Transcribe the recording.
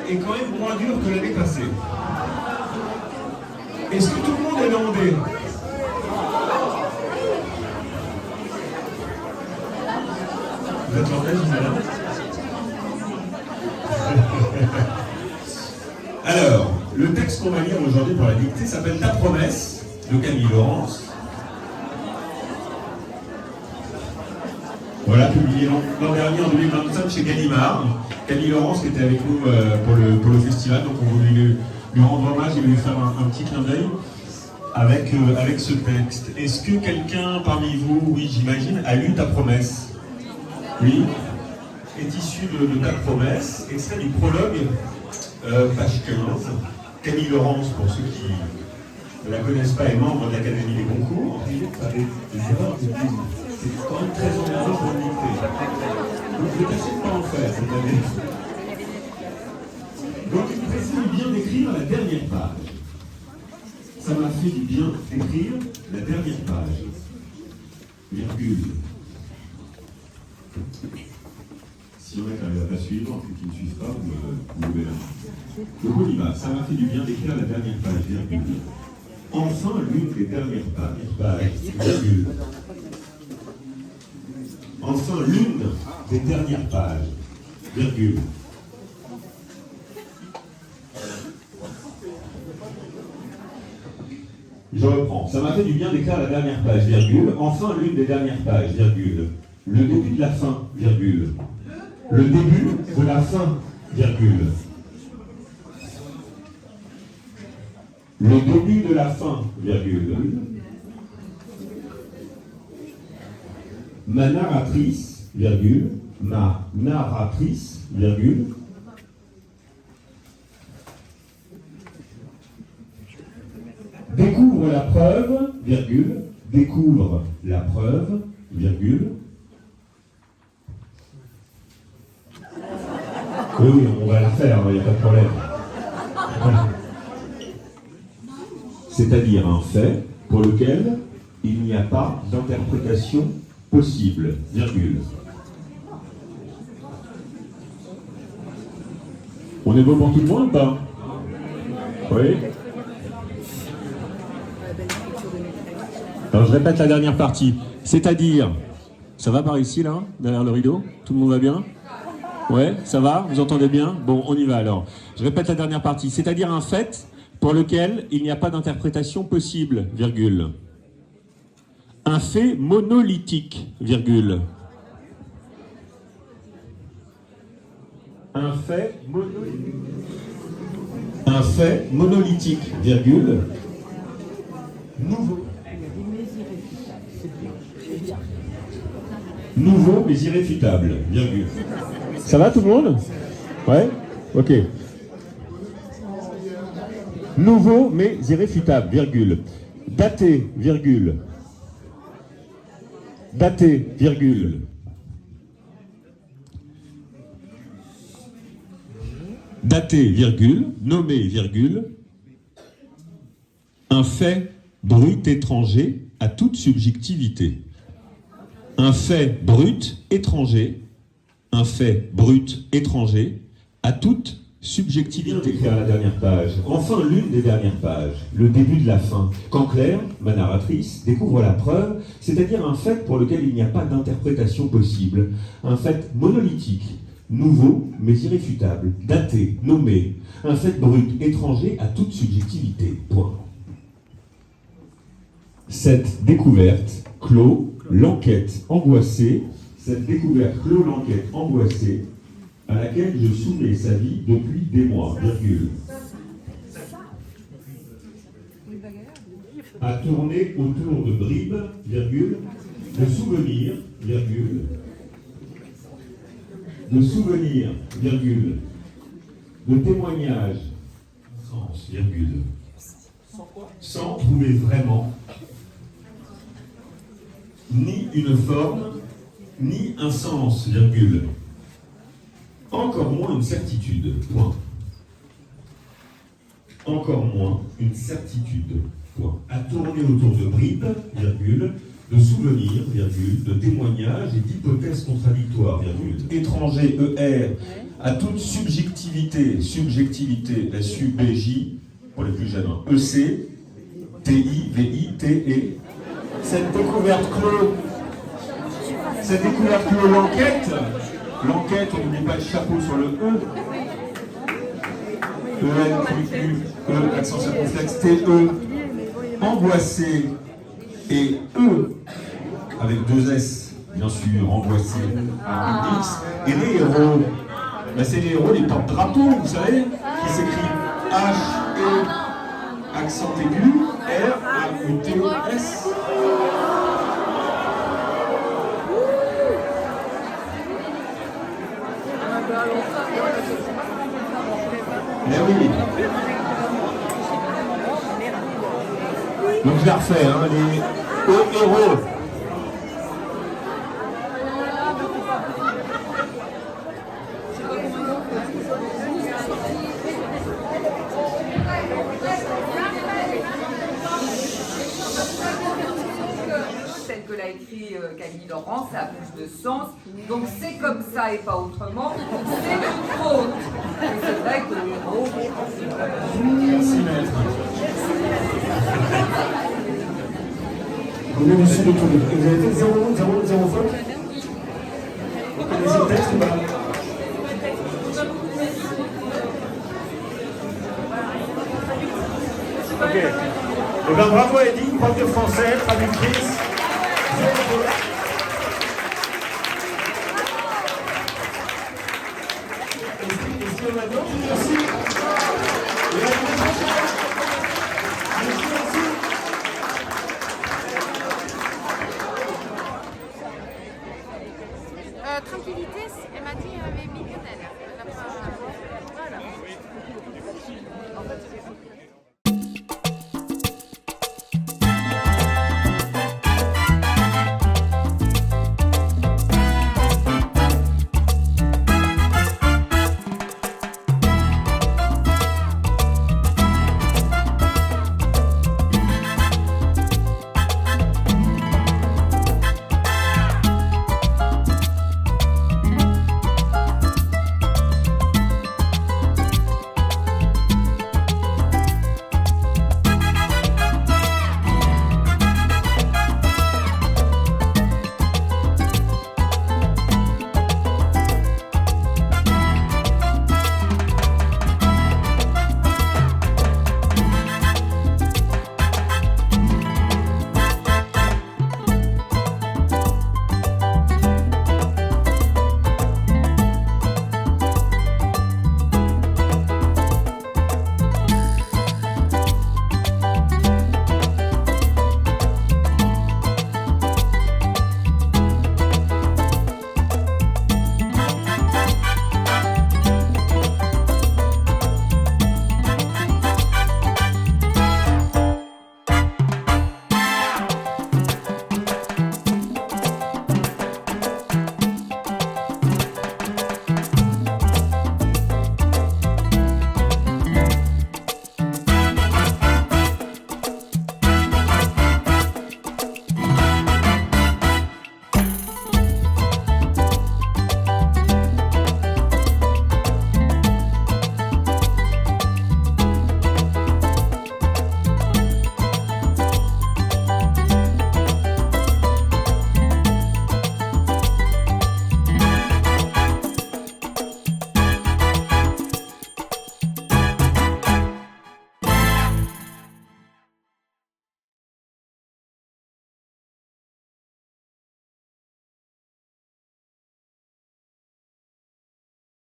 est quand même moins dur que l'année passée. Est-ce que tout le monde est landais? Vous êtes landais, Gisèle? Alors, le texte qu'on va lire aujourd'hui pour la dictée s'appelle Ta promesse de Camille Laurence. Voilà, publié l'an dernier en 2025 chez Gallimard. Camille Laurence qui était avec nous pour le festival, donc on voulait lui rendre hommage et lui faire un petit clin d'œil avec ce texte. Est-ce que quelqu'un parmi vous, oui j'imagine, a lu Ta promesse? Oui, est issu de Ta promesse, extrait du prologue, page 15. Camille Laurence, pour ceux qui ne la connaissent pas, est membre de l'Académie des concours. C'est quand même très engageant pour une dictée. Donc je ne tâchez de pas en faire cette année. Donc il me fait du bien d'écrire la dernière page. Ça m'a fait du bien d'écrire la dernière page. Virgule. Si on n'arrive à pas suivre, ceux qui ne suivent pas, vous verrez. Donc on y va. Ça m'a fait du bien d'écrire la dernière page. Virgule. Enfin l'une des dernières pages. Virgule. Enfin l'une des dernières pages, virgule. Je reprends. Ça m'a fait du bien d'écrire la dernière page, virgule. Enfin l'une des dernières pages, virgule. Le début de la fin, virgule. Le début de la fin, virgule. Le début de la fin, virgule. Ma narratrice, virgule, ma narratrice, virgule, découvre la preuve, virgule, découvre la preuve, virgule. Oui, on va la faire, il n'y a pas de problème. C'est-à-dire un fait pour lequel il n'y a pas d'interprétation possible, virgule. On est bon pour tout le monde ou pas? Oui. Alors je répète la dernière partie. C'est-à-dire, ça va par ici là, derrière le rideau? Tout le monde va bien? Ouais, ça va? Vous entendez bien? Bon, on y va alors. Je répète la dernière partie. C'est-à-dire un fait pour lequel il n'y a pas d'interprétation possible, virgule. Un fait monolithique, virgule. Un fait monolithique, virgule. Nouveau mais irréfutable, virgule. Ça va tout le monde? Ouais? Ok. Nouveau mais irréfutable, virgule. Daté, virgule. Daté, virgule. Daté, virgule. Nommé, virgule. Un fait brut étranger à toute subjectivité. Un fait brut étranger. Un fait brut étranger à toute subjectivité. D'écrire à la dernière page. Enfin l'une des dernières pages. Le début de la fin. Quand Claire, ma narratrice, découvre la preuve, c'est-à-dire un fait pour lequel il n'y a pas d'interprétation possible. Un fait monolithique, nouveau mais irréfutable, daté, nommé. Un fait brut, étranger à toute subjectivité. Point. Cette découverte clôt l'enquête angoissée. Cette découverte clôt l'enquête angoissée à laquelle je soumets sa vie depuis des mois, virgule. À tourner autour de bribes, virgule, de souvenirs, virgule, de souvenirs, virgule, de témoignages, sens, virgule, sans trouver vraiment ni une forme, ni un sens, virgule. Encore moins une certitude, point. Encore moins une certitude, point. À tourner autour de bribes, virgule, de souvenirs, virgule, de témoignages et d'hypothèses contradictoires, virgule. Étranger, ER, à toute subjectivité, subjectivité, S-U-B-J, pour les plus jeunes, E-C, T-I-V-I-T-E. Cette découverte clôt l'enquête, on n'oublie pas le chapeau sur le E. E-N, E, accent circonflexe, T-E, angoissé, et E, avec deux S, bien sûr, angoissé, avec X, et les héros. Ben, c'est les héros, les porte-drapeaux, vous savez, qui s'écrivent H-E, accent aigu, R-A-U-T-O-S. Mais oui. Donc je la refais, hein, les héros. Tel que l'a écrit Camille Laurent, ça a plus de sens. Donc c'est comme ça et pas autrement. C'est une faute. Et c'est vrai que le héros. Merci maître. Vous venez du sud de Toulouse. Vous avez fait 0 faute? Vous connaissez le texte ou pas? Ok. Eh bien, bravo Eddie, prof de français, traductrice.